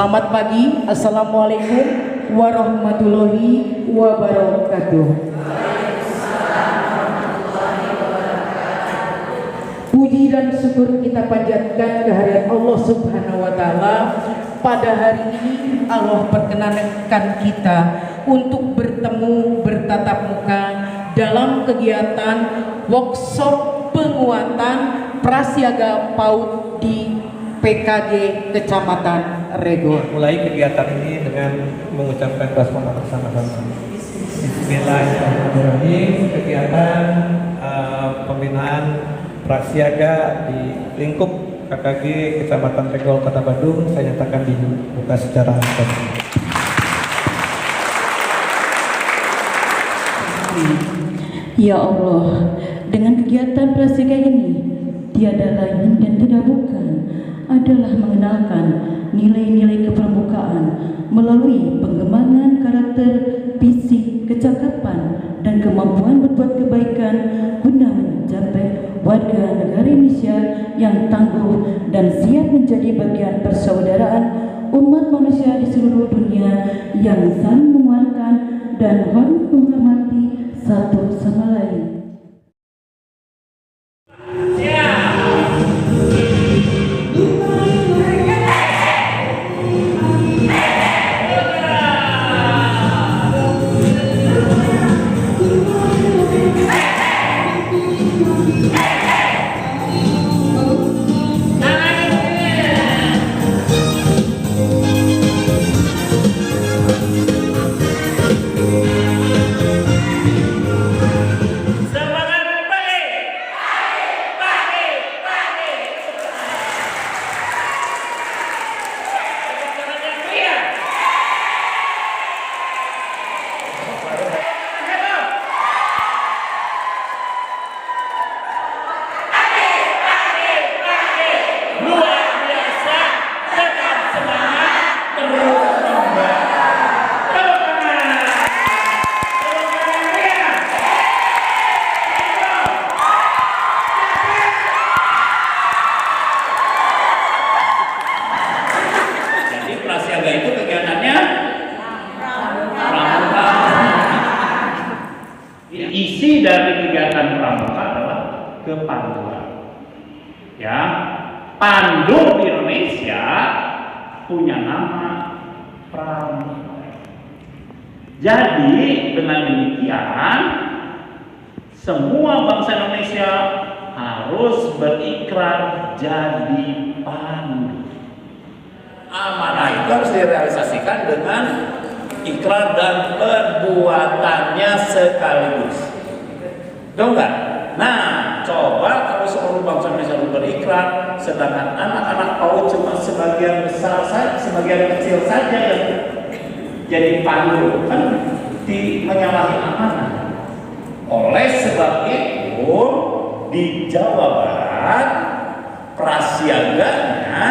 Selamat pagi, Assalamualaikum warahmatullahi wabarakatuh. Puji dan syukur kita panjatkan kehadirat Allah Subhanahu wa Ta'ala. Pada hari ini Allah perkenankan kita untuk bertemu bertatap muka dalam kegiatan workshop penguatan prasiaga PAUD di PKG Kecamatan Regor. Mulai kegiatan ini dengan mengucapkan basmalah bersama-sama. Bismillahirrahmanirrahim. Kegiatan pembinaan prasiaga di lingkup PKG Kecamatan Regor Kota Bandung saya nyatakan dibuka secara resmi. Ya Allah, dengan kegiatan prasiaga ini tiada lain dan tidak bukan adalah mengenalkan nilai-nilai kepramukaan melalui pengembangan karakter, fisik, kecakapan, dan kemampuan berbuat kebaikan guna mencapai warga negara Indonesia yang tangguh dan siap menjadi bagian persaudaraan umat manusia di seluruh dunia yang saling menguatkan dan hormat menghormati satu sama lain. Isi dari kegiatan pramuka adalah kepanduan. Ya, pandu di Indonesia punya nama pramuka. Jadi dengan demikian semua bangsa Indonesia harus berikrar jadi pandu. Amanah itu harus direalisasikan dengan ikrar dan perbuatannya sekaligus. Tahu nggak? Nah, coba kalau seluruh bangsa Indonesia berikrar, sedangkan anak-anak PAUD cuma sebagian besar saja, sebagian kecil saja yang jadi pandu, kan menyalahi amanah. Oleh sebab itu di Jawa Barat prasiaganya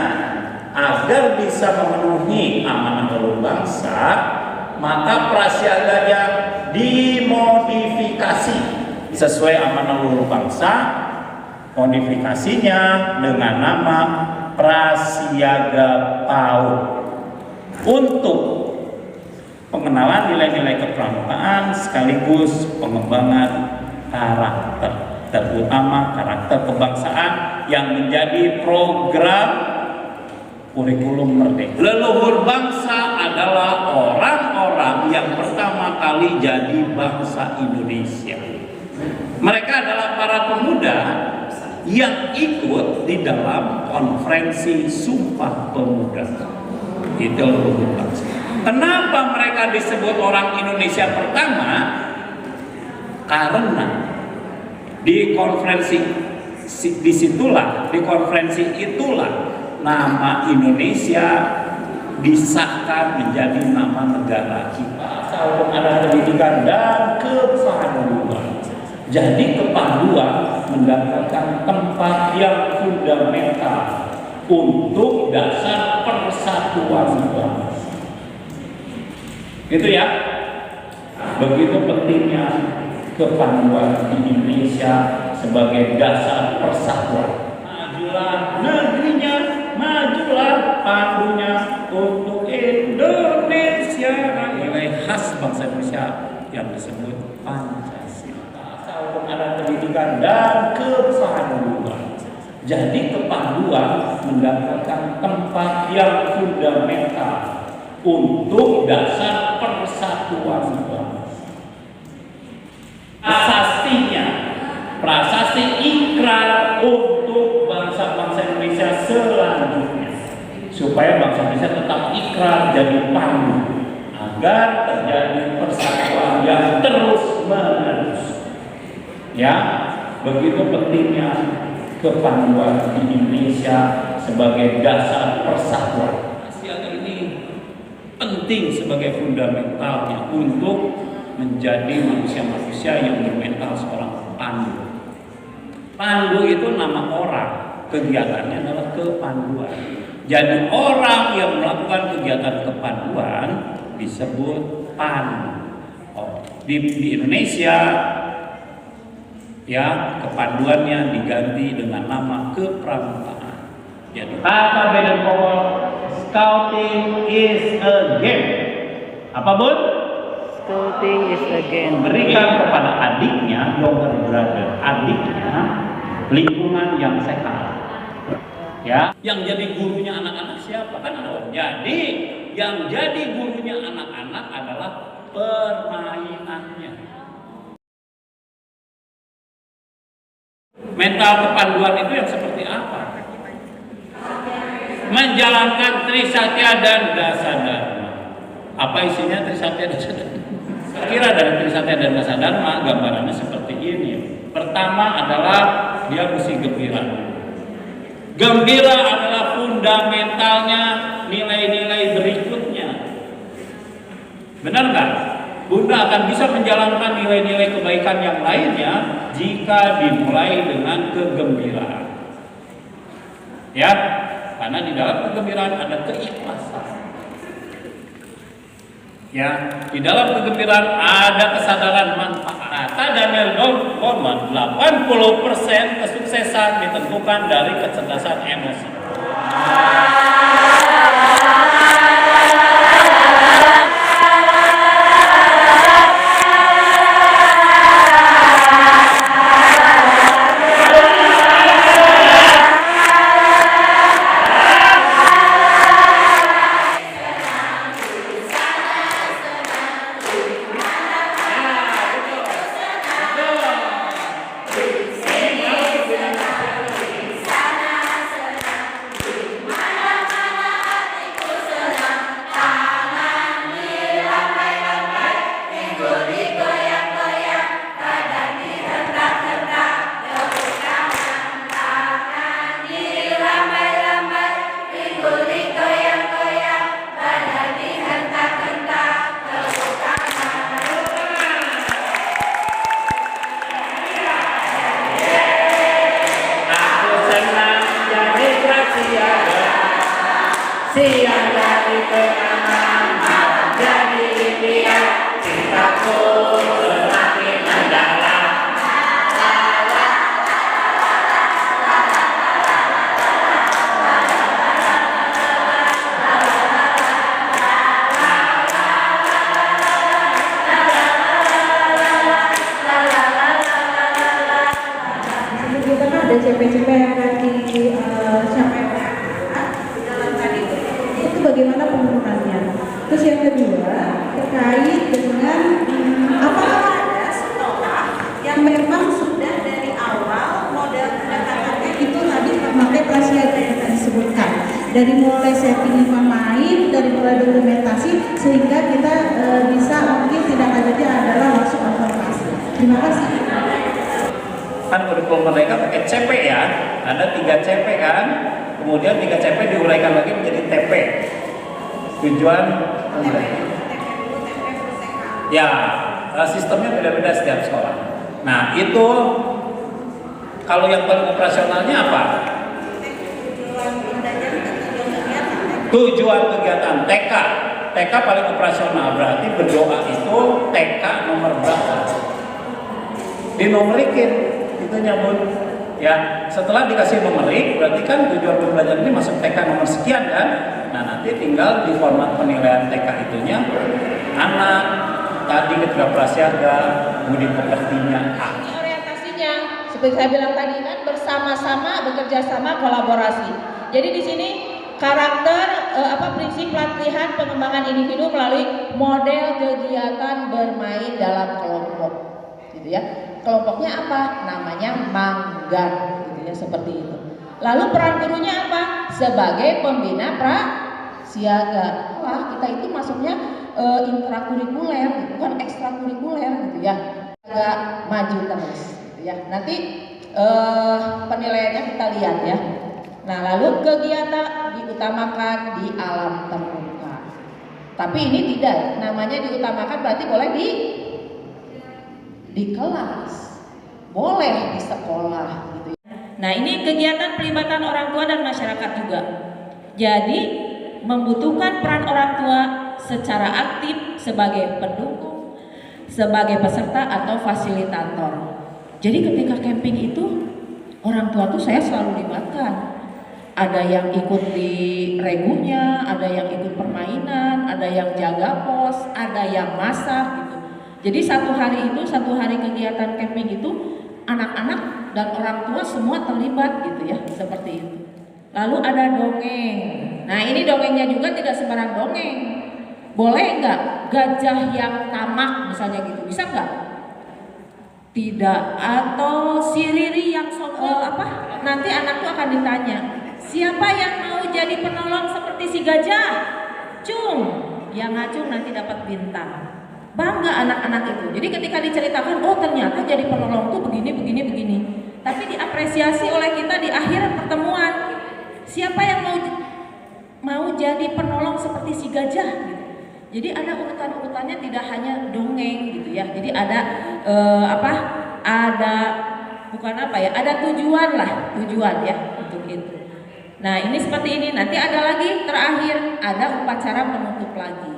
agar bisa memenuhi amanah seluruh bangsa, maka prasiaganya dimodifikasi sesuai amanah luhur bangsa. Modifikasinya dengan nama Prasiaga PAUD untuk pengenalan nilai-nilai kepramukaan sekaligus pengembangan karakter, terutama karakter kebangsaan yang menjadi program kurikulum merdeka. Leluhur bangsa adalah orang-orang yang pertama kali jadi bangsa Indonesia. Mereka adalah para pemuda yang ikut di dalam konferensi Sumpah Pemuda. Itu leluhur bangsa. Kenapa mereka disebut orang Indonesia pertama? Karena di konferensi itulah nama Indonesia disahkan menjadi nama negara kita. Kalau ada pendidikan dan kepanduan. Jadi kepanduan mendapatkan tempat yang fundamental untuk dasar persatuan bangsa. Gitu ya. Begitu pentingnya kepanduan di Indonesia sebagai dasar persatuan. Majulah negerinya, majulah pandunya untuk khas bangsa Indonesia yang disebut Pancasila. Asal pengadaan pendidikan dan kepaduan. Jadi kepaduan mendapatkan tempat yang fundamental untuk dasar persatuan bangsa. Asasinya, prasasti ikrar untuk bangsa-bangsa Indonesia selanjutnya, supaya bangsa Indonesia tetap ikrar jadi pandu agar terjadi persatuan yang terus menerus. Ya, begitu pentingnya kepanduan di Indonesia sebagai dasar persatuan. Asia ini penting sebagai fundamentalnya untuk menjadi manusia-manusia yang bermental seorang pandu. Pandu itu nama orang, kegiatannya adalah kepanduan. Jadi orang yang melakukan kegiatan kepanduan disebut pandu. Di Indonesia ya kepanduannya diganti dengan nama kepramukaan. Jadi kata Baden Powell, scouting is a game. Apa bun? Scouting is a game. Berikan kepada adiknya, younger brother, adiknya lingkungan yang sehat. Ya, yang jadi gurunya anak-anak siapa? Kan ada. Jadi yang jadi gurunya anak-anak adalah permainannya. Mental kepanduan itu yang seperti apa? Menjalankan Trisatya dan Dasadharma. Apa isinya Trisatya dan Dasadharma? Saya kira dari Trisatya dan Dasadharma gambarannya seperti ini. Pertama adalah dia mesti gembira. Gembira adalah fundamentalnya nilai-nilai berikutnya. Benar nggak? Bunda akan bisa menjalankan nilai-nilai kebaikan yang lainnya jika dimulai dengan kegembiraan. Ya, karena di dalam kegembiraan ada keikhlasan. Ya, di dalam kegembiraan ada kesadaran manfaat. Kata Daniel Goleman, 80% kesuksesan ditentukan dari kecerdasan emosi. Siang dari kenangan jadi impian, cintaku semakin mendalam. Kita kan ada CP-CP yang nanti siapa yang dalam tadi itu bagaimana penggunaannya. Terus yang kedua terkait dengan apakah ada sekolah yang memang sudah dari awal model pendekatannya itu tadi memakai prasiaga yang tadi disebutkan, dari mulai setting pemain, dari mulai dokumentasi sehingga kita bisa mungkin tidak lanjutnya adalah masuk observasi. Terima kasih. Kan kurikulum mereka pakai CP ya, ada 3 CP kan, kemudian 3 CP diuraikan lagi menjadi TP, tujuan ya, sistemnya beda-beda setiap sekolah. Nah itu kalau yang paling operasionalnya apa? Tujuan kegiatan TK. TK paling operasional, berarti berdoa itu TK nomor berapa? Dinomorikin itunya bun. Ya, setelah dikasih numerik, berarti kan tujuan pembelajaran ini masuk TK nomor sekian kan? Nah nanti tinggal di format penilaian TK itunya anak tadi ketika prasiaga budi pekertinya A. Ini orientasinya seperti saya bilang tadi kan bersama-sama, bekerja sama, kolaborasi. Jadi di sini karakter prinsip pelatihan pengembangan individu melalui model kegiatan bermain dalam kelompok, gitu ya. Kelompoknya apa? Namanya manggar, gitu ya, seperti itu. Lalu peran gurunya apa? Sebagai pembina prasiaga. Wah, kita itu masuknya intrakurikuler, bukan ekstrakurikuler, gitu ya. Agak maju terus, gitu ya. Nanti penilaiannya kita lihat ya. Nah, lalu kegiatan diutamakan di alam terbuka. Tapi ini tidak, namanya diutamakan berarti boleh di kelas, boleh di sekolah, gitu. Nah, ini kegiatan pelibatan orang tua dan masyarakat juga. Jadi membutuhkan peran orang tua secara aktif sebagai pendukung, sebagai peserta atau fasilitator. Jadi ketika camping itu orang tua tuh saya selalu libatkan. Ada yang ikut di regunya, ada yang ikut permainan, ada yang jaga pos, ada yang masak gitu. Jadi satu hari kegiatan camping itu anak-anak dan orang tua semua terlibat gitu ya, seperti itu. Lalu ada dongeng. Nah, ini dongengnya juga tidak sembarang dongeng. Boleh nggak gajah yang tamak misalnya gitu, bisa nggak? Tidak. Atau si Riri yang nanti anakku akan ditanya, siapa yang mau jadi penolong seperti si gajah? Cung, yang ngacung nanti dapat bintang. Bangga anak-anak itu. Jadi ketika diceritakan, oh ternyata jadi penolong tuh begini. Tapi diapresiasi oleh kita di akhir pertemuan. Siapa yang mau jadi penolong seperti si gajah? Gitu. Jadi ada urutan-urutannya, tidak hanya dongeng gitu ya. Jadi ada ada tujuan ya untuk itu. Nah, ini seperti ini. Nanti ada lagi terakhir, ada upacara penutup lagi.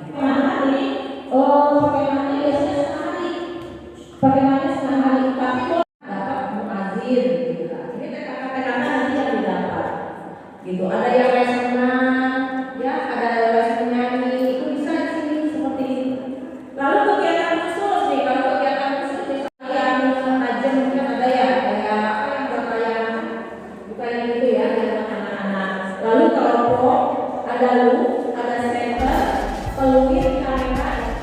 Bagaimana setengah hari tapi dapat muazin gitu kan. Ini TKK nanti yang didapat. Gitu. Ada yang les renang, ya, ada les menyanyi, itu bisa di sini seperti ini. Lalu kegiatan khusus nih, kalau kegiatan khusus misalnya yang aja mungkin ada ya, kayak bukan yang itu ya, yang anak-anak. Lalu kelompok, ada center, pelukis, kamera.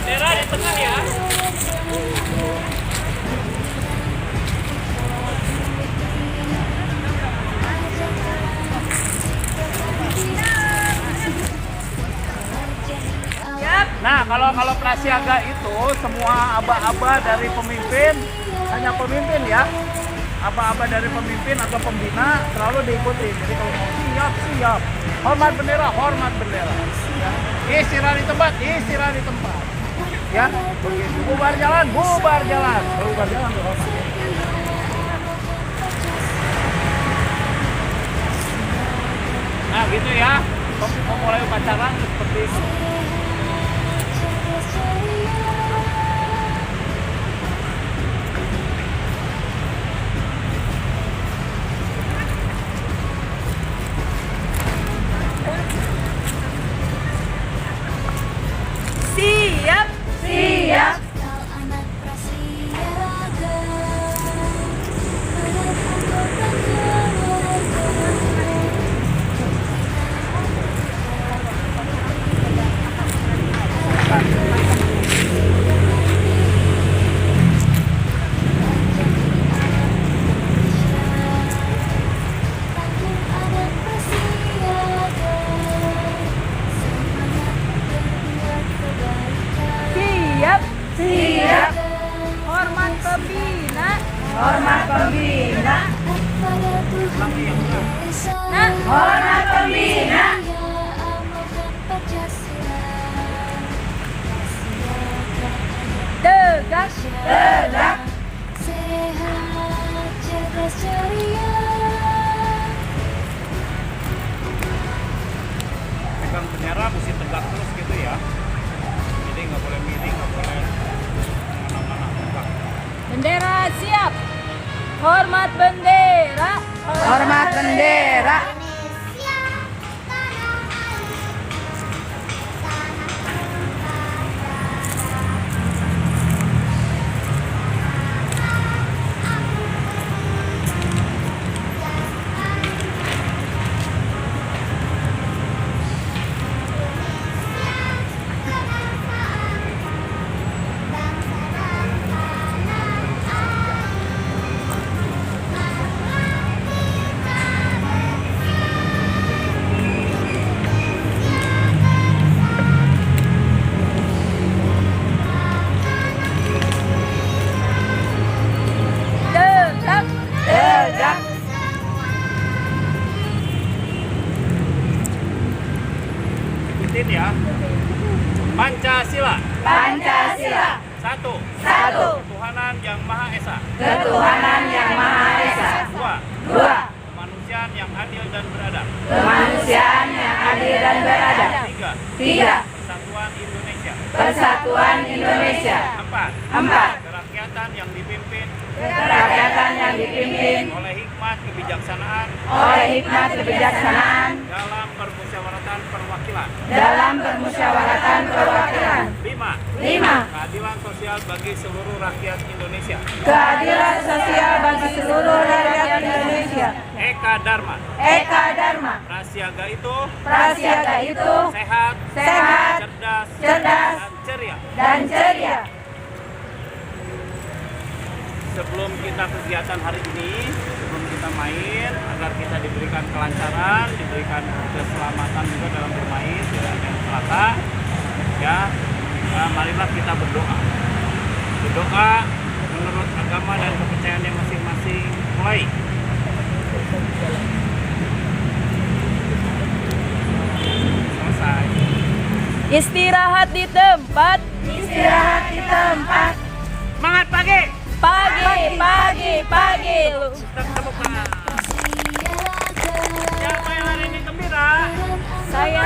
Bendera di tengah ya. Nah, kalau prasiaga itu semua aba-aba dari pemimpin, hanya pemimpin ya. Aba-aba dari pemimpin atau pembina selalu diikuti. Jadi kalau mau siap. Hormat bendera. Ya. Istirahat di tempat. Ya, begitu. Bubar jalan. Hormat. Nah, gitu ya. Memulai upacara seperti itu. Siap. Hormat pembina. Hormat pembina. Tegak. Sehat, cerdas, ceria. Pegang bendera mesti tegak terus gitu ya. Jadi nggak boleh miring, nggak boleh mana-mana tegak. Bendera siap. Hormat bendera. Hormat bendera. Tegak. Tegak. Ikutin ya. Pancasila. Pancasila. Satu. Satu. Ketuhanan yang Maha Esa. Ketuhanan yang Maha Esa. Dua. Dua. Kemanusiaan yang adil dan beradab. Kemanusiaan yang adil dan beradab. Tiga. Tiga. Persatuan Indonesia. Persatuan Indonesia. Empat. Empat. Kerakyatan yang dipimpin Kerakyatan yang dipimpin oleh hikmat kebijaksanaan oleh hikmat kebijaksanaan dalam permusyawaratan perwakilan. dalam permusyawaratan perwakilan. Lima. Lima. Keadilan sosial bagi seluruh rakyat Indonesia. Keadilan sosial bagi seluruh rakyat Indonesia. Eka Dharma. Eka Dharma. Prasiaga itu Prasiaga itu sehat, sehat, cerdas, cerdas, dan ceria. dan ceria. Sebelum kita kegiatan hari ini, sebelum kita main, agar kita diberikan kelancaran, diberikan keselamatan juga dalam bermain, tidak ada yang celaka, ya, marilah kita berdoa. Berdoa menurut agama dan kepercayaannya masing-masing. Mulai. Selesai. Istirahat di tempat. Istirahat di tempat. Semangat pagi. Pagi, pagi, pagi. Tepuk tangan. Siapa yang hari ini gembira? Saya.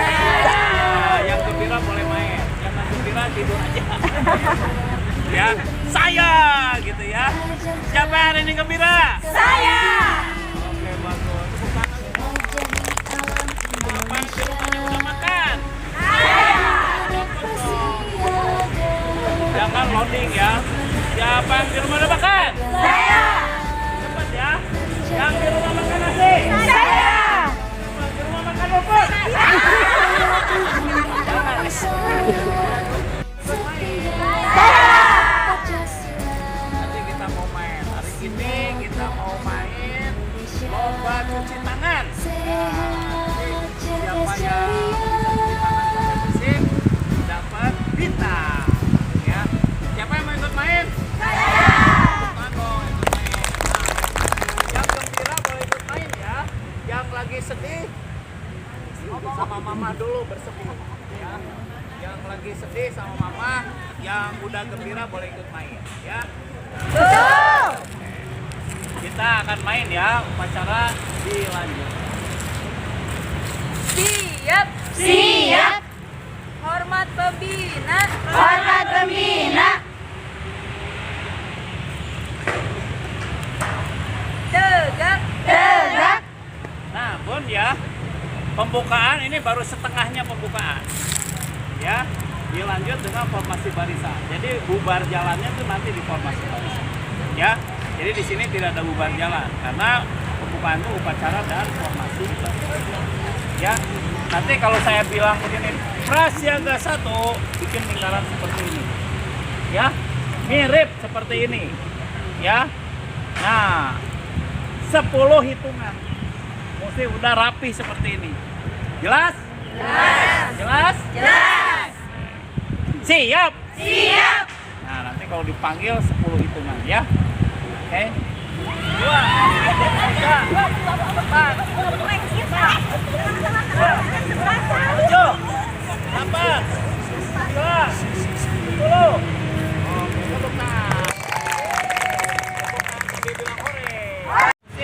Yang gembira boleh main, yang nggak gembira tidur aja. Ya, saya gitu ya. Siapa yang hari ini gembira? Saya. Oke, bagus. Tepuk tangan. Siapa yang di rumahnya udah makan? Jangan loading ya. Siapa yang di rumah udah makan? Saya. Cepat ya. Yang di rumah makan nasi? Saya. Yang di rumah makan bubur? Nanti kita mau main. Hari ini kita mau main lomba cuci tangan. Nah, siapa yang cuci tangan sampai bersih dapat bintang. Ya. Siapa yang mau ikut main? Saya. Bukan dong, ikut main. Nah, yang gembira boleh ikut main ya. Yang lagi sedih sama mama dulu bersedih. Ya. Yang lagi sedih sama mama, yang udah gembira boleh ikut main. Ya. Betul. Kita akan main ya, upacara dilanjut. Siap. Siap. Hormat pembina. Hormat pembina. Tegak. Tegak. Nah, Bun ya, pembukaan ini baru setengahnya pembukaan. Ya, dilanjut dengan formasi barisan. Jadi bubar jalannya tuh nanti di formasi barisan. Ya, jadi di sini tidak ada bubar jalan karena pembukaan itu upacara dan formasi barisan. Ya, nanti kalau saya bilang begini, prasiaga 1 bikin lingkaran seperti ini. Ya, mirip seperti ini. Ya, nah 10 hitungan. Mesti udah rapi seperti ini. Jelas? Jelas. Jelas? Jelas. Siap? Siap. Nah, nanti kalau dipanggil 10 hitungan ya. Oke. 2, 3, 4, 7, 8, 9, 10. Oke, tepuk tangan. Dibilang hore.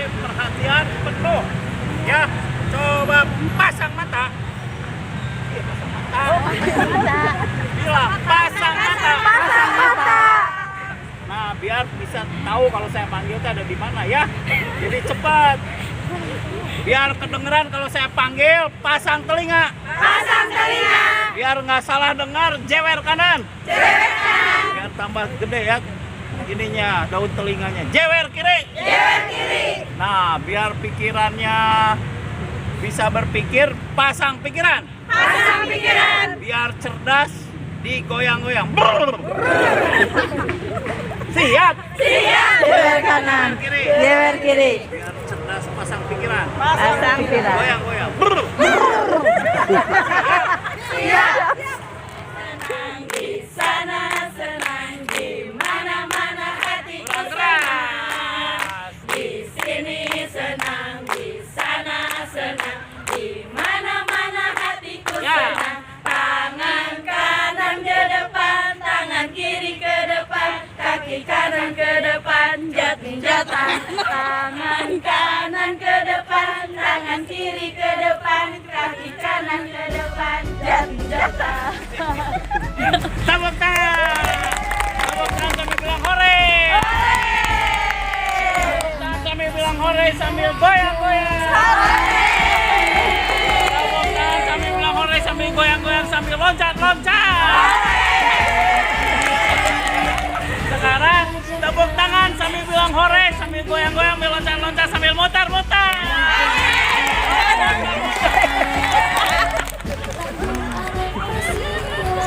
Perhatian penuh ya, coba pasang mata. Iya, pasang mata. Bilang pasang mata. Pasang mata. Nah, biar bisa tahu tahu kalau saya panggil ada di mana ya. Jadi cepat. Biar kedengeran kalau saya panggil, pasang telinga. Pasang telinga. Biar nggak salah dengar, jewer kanan. Jewer kanan. Biar tambah gede ya ininya, daun telinganya. Jewer kiri. Jewer kiri. Nah, biar pikirannya bisa berpikir, pasang pikiran. Pasang pikiran. Biar cerdas, digoyang-goyang. Siap. Siap. Jewer kanan. Kiri. Jewer kiri. Biar cerdas, pasang pikiran. Pasang pikiran. Goyang-goyang. Siap. Senang di sana, senang di mana-mana hatiku senang. Di sini senang, di sana senang, di mana-mana hatiku senang. Tangan kanan ke depan, tangan kiri ke depan, kaki kanan ke depan, jatuh-jatuh. Tangan kanan ke depan, tangan kiri ke depan, kaki kanan ke depan, jatuh-jatuh. Tepuk tangan. Tepuk tangan sambil bilang hore. Dan sambil bilang hore sambil goyang-goyang. Tepuk tangan sambil bilang hore sambil goyang-goyang sambil loncat-loncat. Sekarang tepuk tangan sambil bilang hore sambil goyang-goyang sambil loncat-loncat sambil mutar-mutar.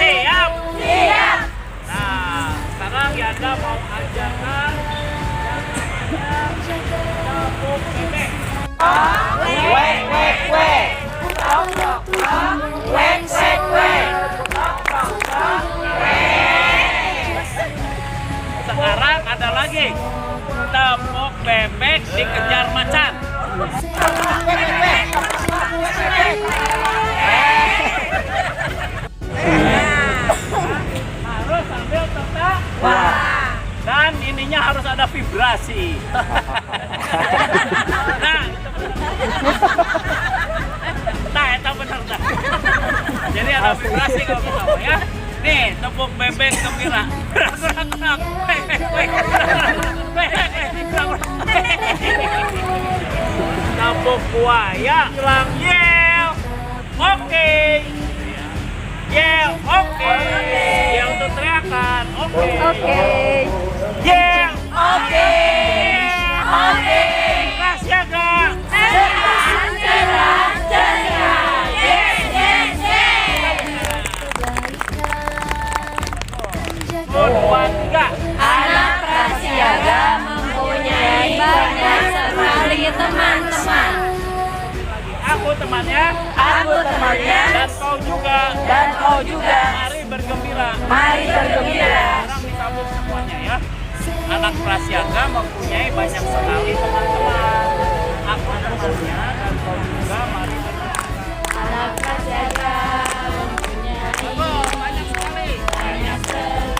Siap? Siap. Nah, sekarang Yanda mau ajarkan yang namanya tepuk bebek. Wek wek wek. Tok tok tok. Wek wek wek. Tok tok tok. Sekarang ada lagi tepuk bebek dikejar macan. Harus sambil tetap dan ininya harus ada vibrasi. Nah itu benar dah. Jadi ada vibrasi kalau ketawa ya. Nih tepuk bebek gembira. Gerak-gerak. Tepuk buaya. Bilang yel. Oke. Yel. Oke. Yel untuk teriakan. Oke. Oke. Yel. Oke. Oke. Rahasia gak? Cerah, cerah, cerah. Yes, yes, yes. 1, 2, 3. Anak prasiaga mempunyai banyak sekali teman-teman. Aku temannya. Aku temannya. Dan kau juga. Dan kau juga. Mari bergembira. Mari bergembira. Sekarang disambung semuanya ya. Anak prasiaga mempunyai banyak sekali teman-teman. Aku temannya dan kau juga. Mari bergembira. Anak prasiaga mempunyai Banyak sekali. banyak sekali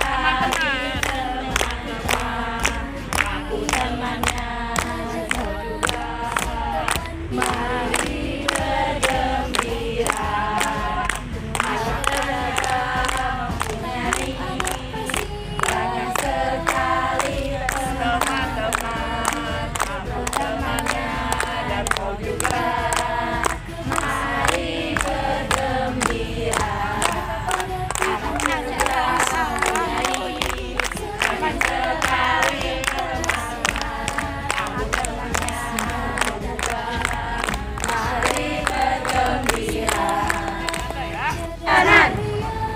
Teman-teman. aku temannya. Kau juga. Mari bergembira. Anak prasiaga mempunyai banyak sekali teman-teman. Aku temannya dan kau juga. Mari bergembira. Anak prasiaga mempunyai banyak sekali teman-teman. Aku temannya kau juga. Mari bergembira. Kanan,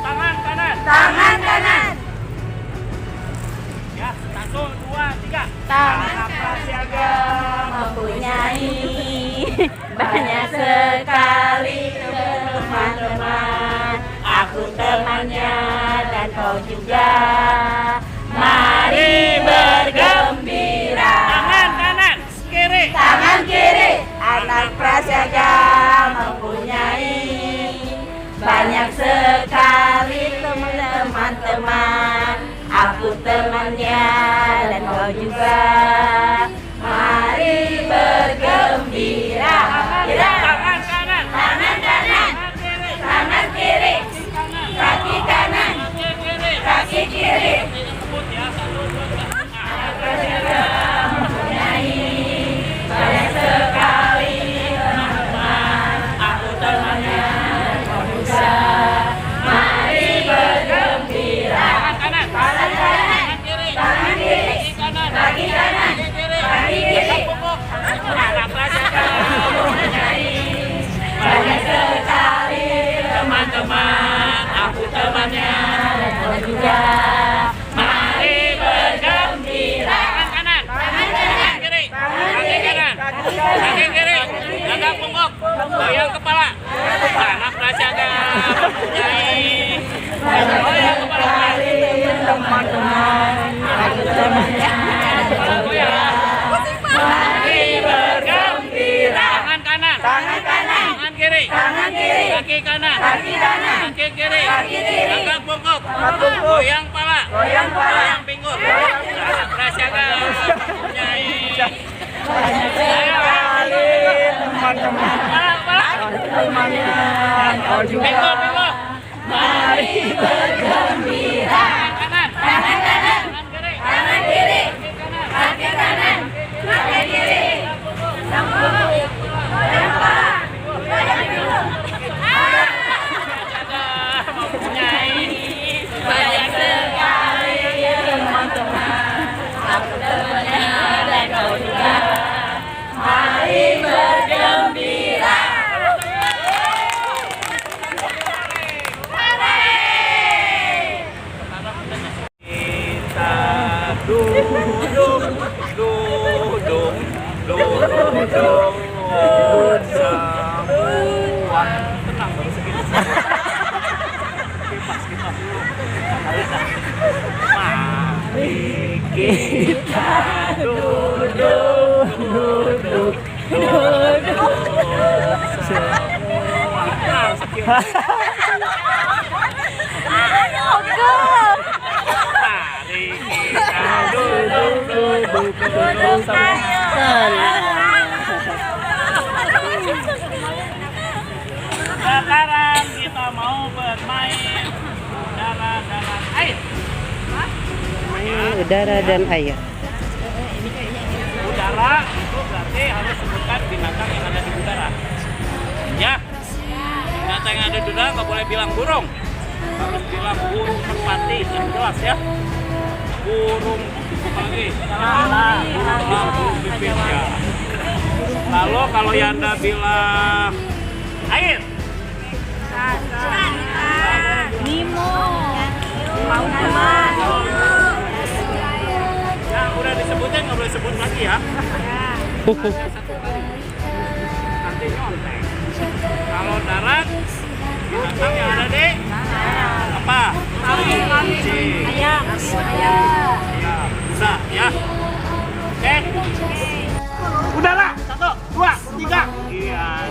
Tangan kanan. tangan kanan. Ya, 1, 2, 3. Tangan prasiaga mempunyai banyak sekali teman-teman. Aku temannya dan kau juga. Mari bergembira. Tangan kanan. Kiri. Tangan kiri. Anak prasiaga mempunyai banyak sekali teman-teman. Aku temannya dan kau juga. Mari bergembira. Tangan kanan. Tangan kanan. Kiri. Tangan kiri. Kanan. Kaki kanan. Kaki kiri. Kaki kiri. Sebut ya, 1, 2, 3. Anak prasiaga Kaki kiri, jaga punggung, goyang kepala. Anak prasyaga mempunyai goyang kepala. Teman-teman, mari bergembira. Tangan kanan, tangan kiri, kaki kanan, kaki kiri, jaga punggung, goyang kepala, goyang pinggul. Anak prasyaga mempunyai teman-teman, mari bergembira. Kanan kiri, kaki kanan, kaki kiri, mempunyai banyak sekali teman-teman. Aku temannya dan kau juga. Mari bergembira. Kita duduk semua. Tenang baru segini. Pas kita. Mari kita duduk semua. Mari kita duduk sekarang kita mau bermain udara dan air. Udara dan air. Udara itu berarti harus sebutkan binatang yang ada di udara. Ya, binatang yang ada di udara nggak boleh bilang burung, harus bilang burung merpati yang jelas ya. Burung lagi, burung pipit ya. Lalu kalau Yanda bilang air, Nemo. Mau teman. nah udah disebutin nggak boleh sebut lagi ya. Nanti nyontek. Kalau darat, binatang yang ada di apa? Kucing. Ayam. Ya, bisa ya. Oke. Udara, 1, 2, 3. Iya,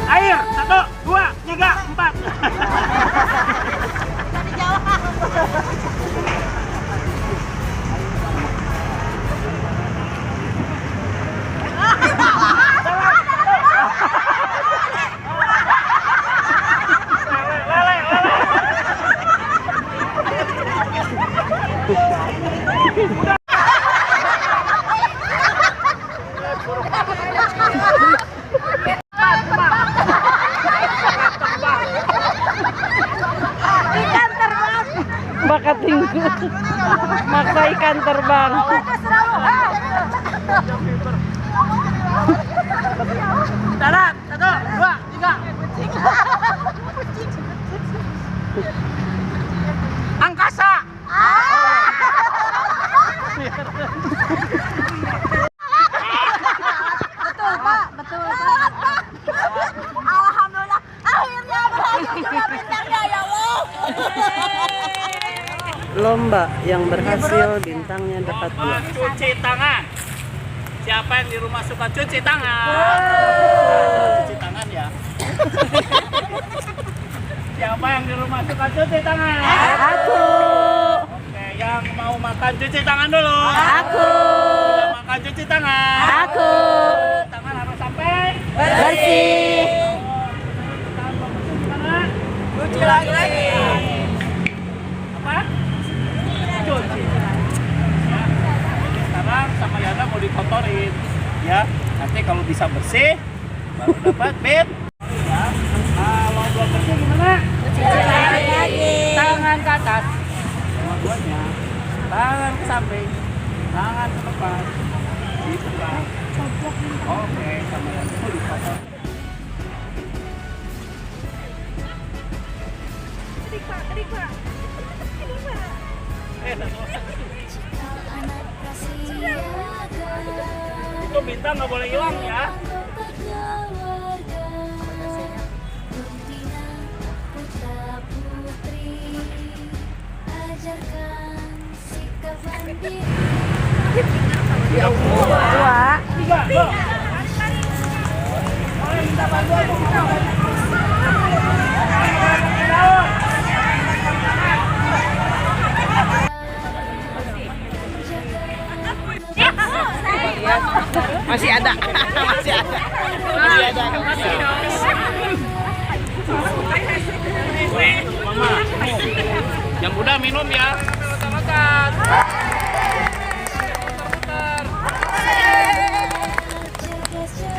air, 1, 2, 3, 4. Bakat tinggi. Maksa ikan terbang. Darat, 1, 2, 3. Angkasa. Betul Pak, betul Pak. Alhamdulillah, akhirnya berhasil juga bintangnya ya Allah. Lomba yang berhasil bintangnya dapat 2. Cuci tangan. Siapa yang di rumah suka cuci tangan? Cuci tangan ya. Siapa yang di rumah suka cuci tangan? Aku. Oke, yang mau makan cuci tangan dulu. Aku. Sudah makan cuci tangan. Aku. Tangan harus sampai Bersih. cuci lagi. Apa? Cuci. Ya. Sekarang sama Yana mau dikotorin, ya. Nanti kalau bisa bersih, baru dapat bed. Ya. Kalau belum bersih gimana? Cuci lagi. Tangan ke atas, dua-duanya. Tangan ke samping, tangan ke depan, di depan. Oke, sama Yana mau dikotor. Itu bintang nggak boleh hilang ya. Ya Allah. Tiga, go. Masih ada. Masih ada. Mama, yang udah minum ya.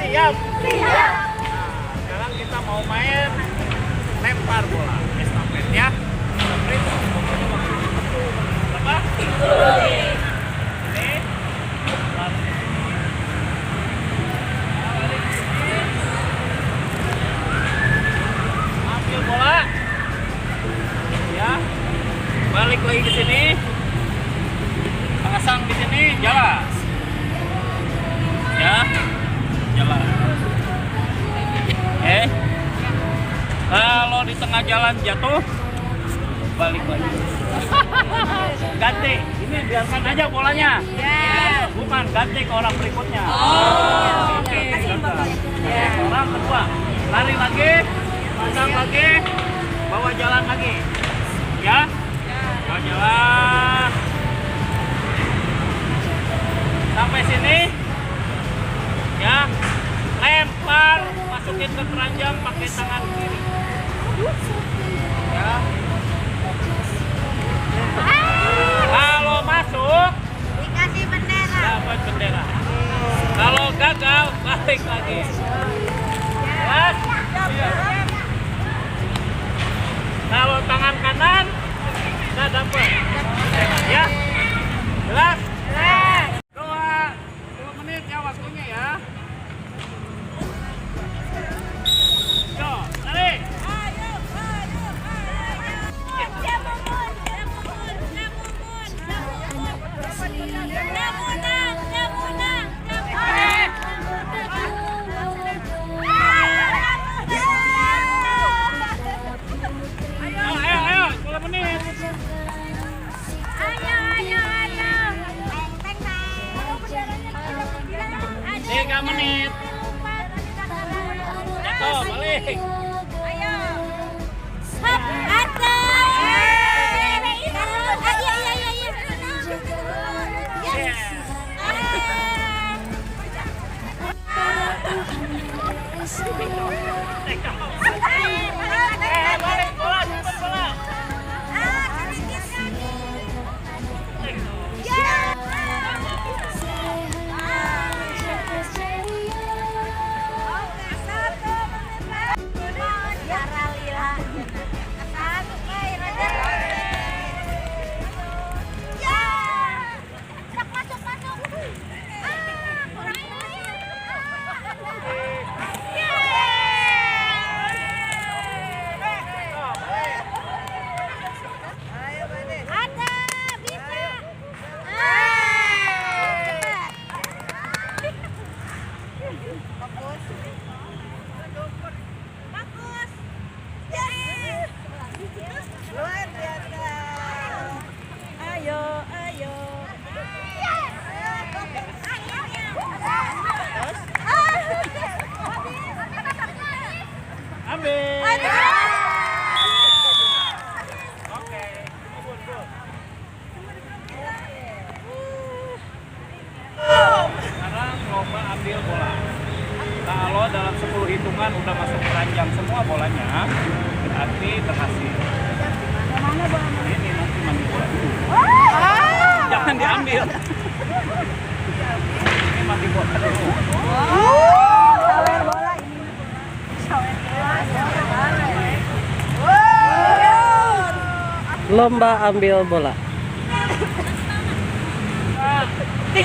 Siap. Sekarang kita mau main lempar bola, estafet ya. Berapa? Ini. Ambil bola. Ya. Balik lagi ke sini. Pasang di sini, jalan. Ya. Jalan. Kalau di tengah jalan jatuh, balik lagi. Ganti. Ini biarkan aja bolanya. Bukan ganti ke orang berikutnya. Oke. Orang kedua, lari lagi, pasang lagi, bawa jalan lagi. Ya. Bawa jalan. Sampai sini. Ya. Lempar, masukin ke keranjang pakai tangan kiri. Ya. Kalau masuk Dikasih bendera. dapat bendera. Kalau gagal balik lagi. Jelas? Kalau tangan kanan nggak dapat. Ya. Jelas? Dua menit ya waktunya ya. Yo, lari. Ayo, 10 menit. 3 menit. Jatuh, balik. Balik bola, cepet bola. Sekarang lomba ambil bola. Kalau dalam 10 hitungan udah masuk keranjang semua bolanya, berarti berhasil. Ini nanti mandi bola dulu. Jangan diambil. Ini mandi bola dulu. Sawer bola ini. Sawer bola. Lomba ambil bola. 3, 1, 2, 4,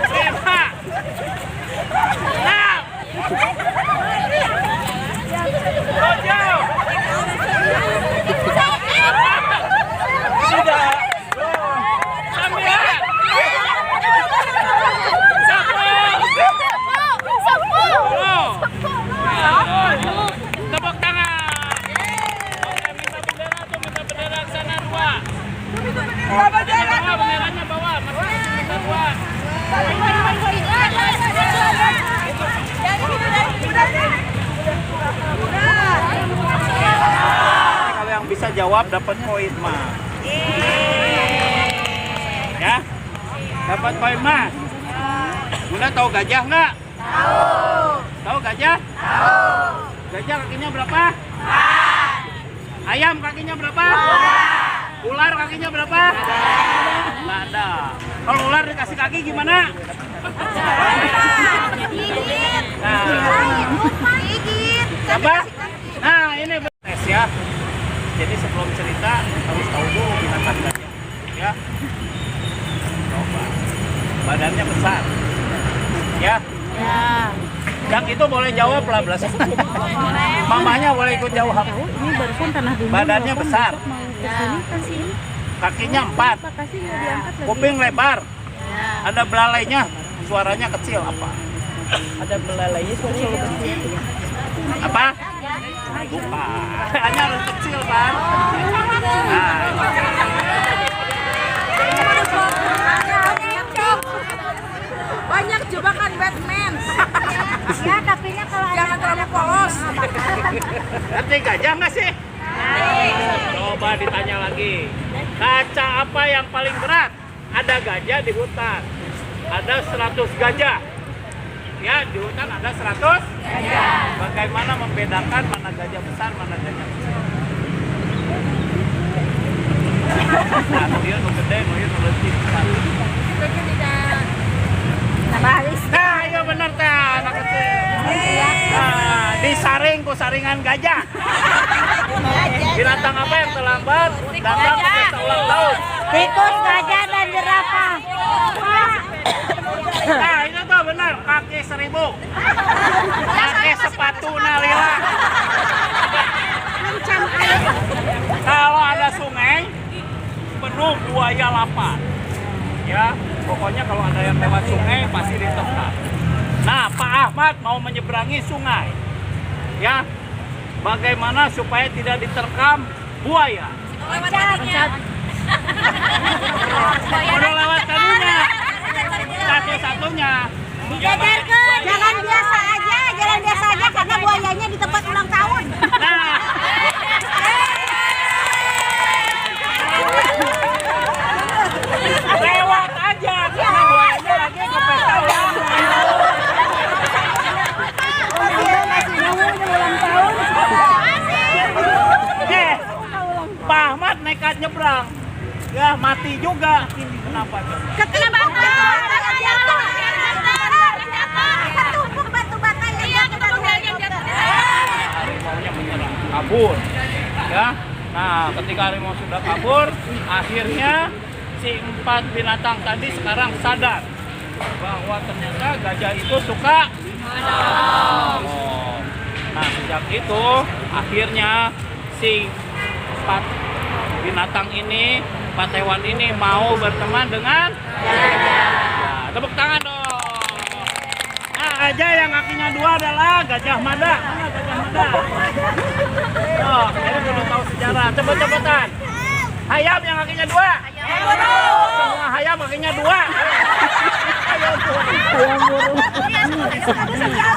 5, 6, jawab dapat poin Mas. Ya, dapat poin Mas. Bunda tahu gajah nggak? Tahu. Tahu gajah? Tahu. Gajah kakinya berapa? 4. Ayam kakinya berapa? 4. Ular kakinya berapa? Nggak ada. Kalau ular dikasih kaki gimana? Gigit. Gigit. Apa? Nah ini tes ya. Jadi sebelum cerita harus tahu dulu binatang gajah. Ya. Coba. Badannya besar. Ya. Ya. Yang itu boleh jawab lah belas. Mamanya boleh ikut jawab. Ini barusan tanah dulu. Badannya besar. Kan sini. Kakinya 4. Kuping lebar. Ada belalainya. Suaranya kecil apa? Ada belalainya suaranya kecil. Apa? Lupa. Hanya harus kecil kan? Nah. Banyak jebakan Batman. Ya, kakinya kalau jangan terlalu polos. Ngerti gajah nggak sih? Coba ditanya lagi. Kaca apa yang paling berat? Ada gajah di hutan. Ada 100 gajah. Ya, di hutan ada 100 gajah. Bagaimana membedakan mana gajah besar, mana gajah kecil? Nah, dia nu gede, nu leutik. Nah, iya benar teh, anak kecil. Nah, disaring ku saringan gajah. Binatang apa yang terlambat datang ke pesta ulang tahun? Tikus, gajah, dan jerapah. Nah, itu tuh benar, kaki 1000. Pakai sepatu nalila. Kalau ada sungai, penuh buaya lapar. Ya, pokoknya kalau ada yang lewat sungai pasti ditangkap. Nah, Pak Ahmad mau menyeberangi sungai. Ya, bagaimana supaya tidak diterkam buaya? Udah lewat kanunya. Satu-satunya. Dijajarkan. Jalan biasa aja karena buayanya di tempat ulang tahun. Nah. Lewat aja karena buayanya lagi ke pesta ulang tahun. Pak Ahmad nekat nyebrang. Ya, mati juga. Kenapa? Kenapa? Ketumpuk batu bata yang Harimaunya menyerang, kabur. Ya. Nah, ketika harimau sudah kabur, akhirnya si 4 binatang tadi sekarang sadar bahwa ternyata gajah itu suka oh. Nah, sejak itu akhirnya si 4 binatang ini, 4 hewan ini mau berteman dengan gajah. Nah, tepuk tangan dong. Nah, gajah yang kakinya 2 adalah Gajah Mada. Mana Gajah Mada? Oh, ini belum tahu sejarah. Cepet-cepetan. Hayam yang kakinya 2. Semua hayam kakinya 2.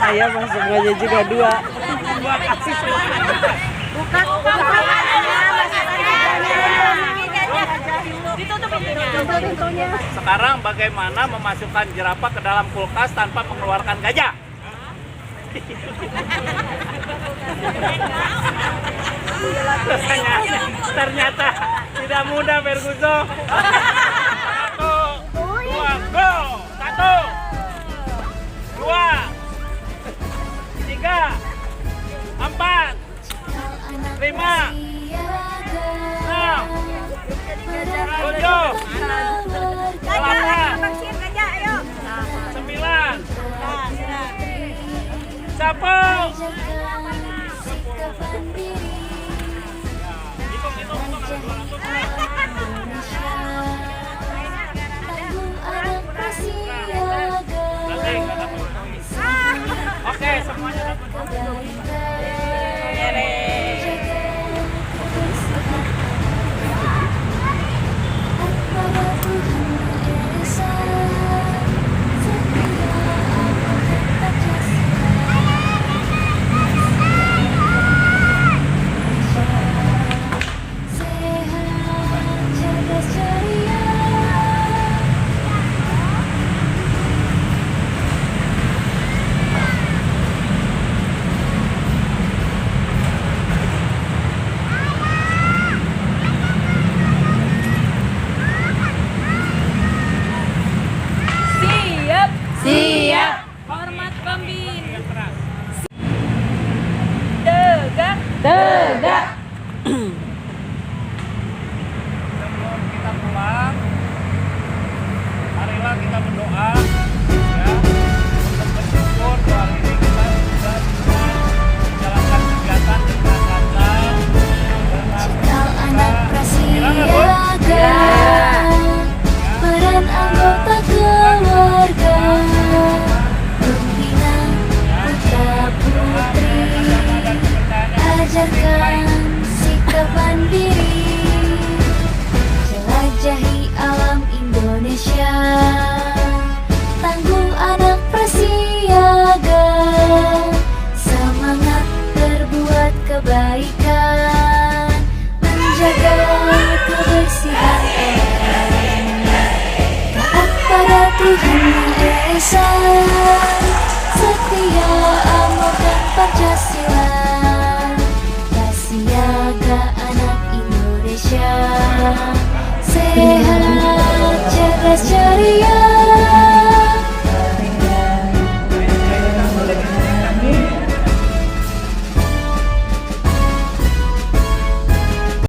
Ayam semuanya juga 2. 2 kaki semua. Sekarang bagaimana memasukkan jerapah ke dalam kulkas tanpa mengeluarkan gajah? Ternyata tidak mudah, Ferguso. 1, 2, go! 1, 2, 3, 4, 5, 6, 7, 8, 9, 10,